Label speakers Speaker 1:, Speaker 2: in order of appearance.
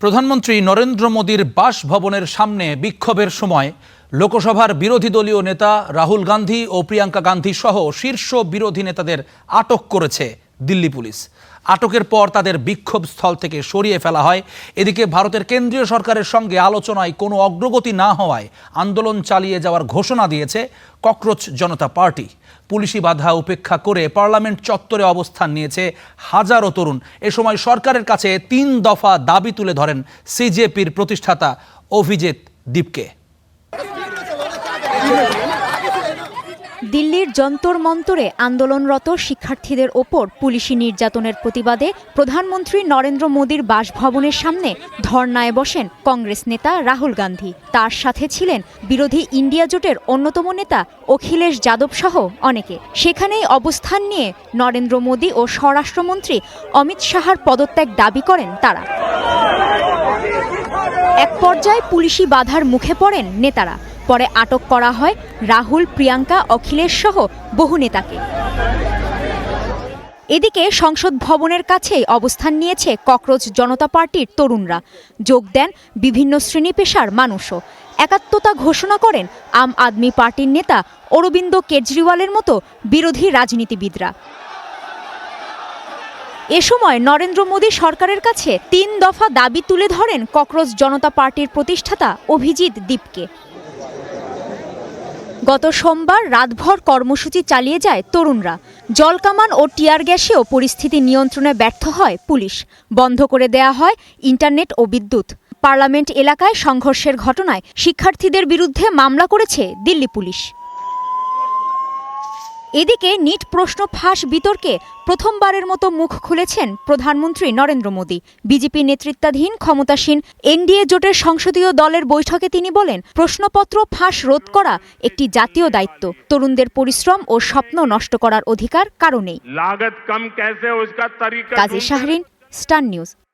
Speaker 1: প্রধানমন্ত্রী নরেন্দ্র মোদীর বাসভবনের সামনে বিক্ষোভের সময় লোকসভার বিরোধী দলীয় নেতা রাহুল গান্ধী ও প্রিয়াঙ্কা গান্ধী সহ শীর্ষ বিরোধী নেতাদের আটক করেছে দিল্লি পুলিশ। আটকের পর তাদের বিক্ষোভ স্থল থেকে সরিয়ে ফেলা হয়। এদিকে ভারতের কেন্দ্রীয় সরকারের সঙ্গে আলোচনায় কোনো অগ্রগতি না হওয়ায় আন্দোলন চালিয়ে যাওয়ার ঘোষণা দিয়েছে ককরোচ জনতা পার্টি। পুলিশি বাধা উপেক্ষা করে পার্লামেন্ট চত্বরে অবস্থান নিয়েছে হাজারো তরুণ। এ সময় সরকারের কাছে ৩ দফা দাবি তুলে ধরেন সিজেপির প্রতিষ্ঠাতা অভিজিৎ দীপকে।
Speaker 2: দিল্লির যন্তর মন্তরে আন্দোলনরত শিক্ষার্থীদের ওপর পুলিশি নির্যাতনের প্রতিবাদে প্রধানমন্ত্রী নরেন্দ্র মোদীর বাসভবনের সামনে ধর্নায় বসেন কংগ্রেস নেতা রাহুল গান্ধী। তার সাথে ছিলেন বিরোধী ইন্ডিয়া জোটের অন্যতম নেতা অখিলেশ যাদব সহ অনেকে। সেখানেই অবস্থান নিয়ে নরেন্দ্র মোদী ও স্বরাষ্ট্রমন্ত্রী অমিত শাহর পদত্যাগ দাবি করেন তারা। এক পর্যায়ে পুলিশি বাধার মুখে পড়েন নেতারা। পরে আটক করা হয় রাহুল, প্রিয়াঙ্কা, অখিলেশ সহ বহু নেতাকে। এদিকে সংসদ ভবনের কাছেই অবস্থান নিয়েছে ককরোচ জনতা পার্টির তরুণরা। যোগ দেন বিভিন্ন শ্রেণী পেশার মানুষও। একাত্মতা ঘোষণা করেন আম আদমি পার্টির নেতা অরবিন্দ কেজরিওয়ালের মতো বিরোধী রাজনীতিবিদরা। এ সময় নরেন্দ্র মোদী সরকারের কাছে ৩ দফা দাবি তুলে ধরেন ককরোচ জনতা পার্টির প্রতিষ্ঠাতা অভিজিৎ দীপকে। গত সোমবার রাতভর কর্মসূচি চালিয়ে যায় তরুণরা। জলকামান ও টিয়ার গ্যাসেও পরিস্থিতি নিয়ন্ত্রণে ব্যর্থ হয় পুলিশ। বন্ধ করে দেয়া হয় ইন্টারনেট ও বিদ্যুৎ। পার্লামেন্ট এলাকায় সংঘর্ষের ঘটনায় শিক্ষার্থীদের বিরুদ্ধে মামলা করেছে দিল্লি পুলিশ। এদিকে নিট প্রশ্ন ফাঁস বিতর্কে প্রথমবারের মতো মুখ খুলেছেন প্রধানমন্ত্রী নরেন্দ্র মোদী। বিজেপি নেতৃত্বাধীন ক্ষমতাসীন এনডিএ জোটের সংসদীয় দলের বৈঠকে তিনি বলেন, প্রশ্নপত্র ফাঁস রোধ করা একটি জাতীয় দায়িত্ব। তরুণদের পরিশ্রম ও স্বপ্ন নষ্ট করার অধিকার কারো নেই। কাজী শাহরিন, স্টার নিউজ।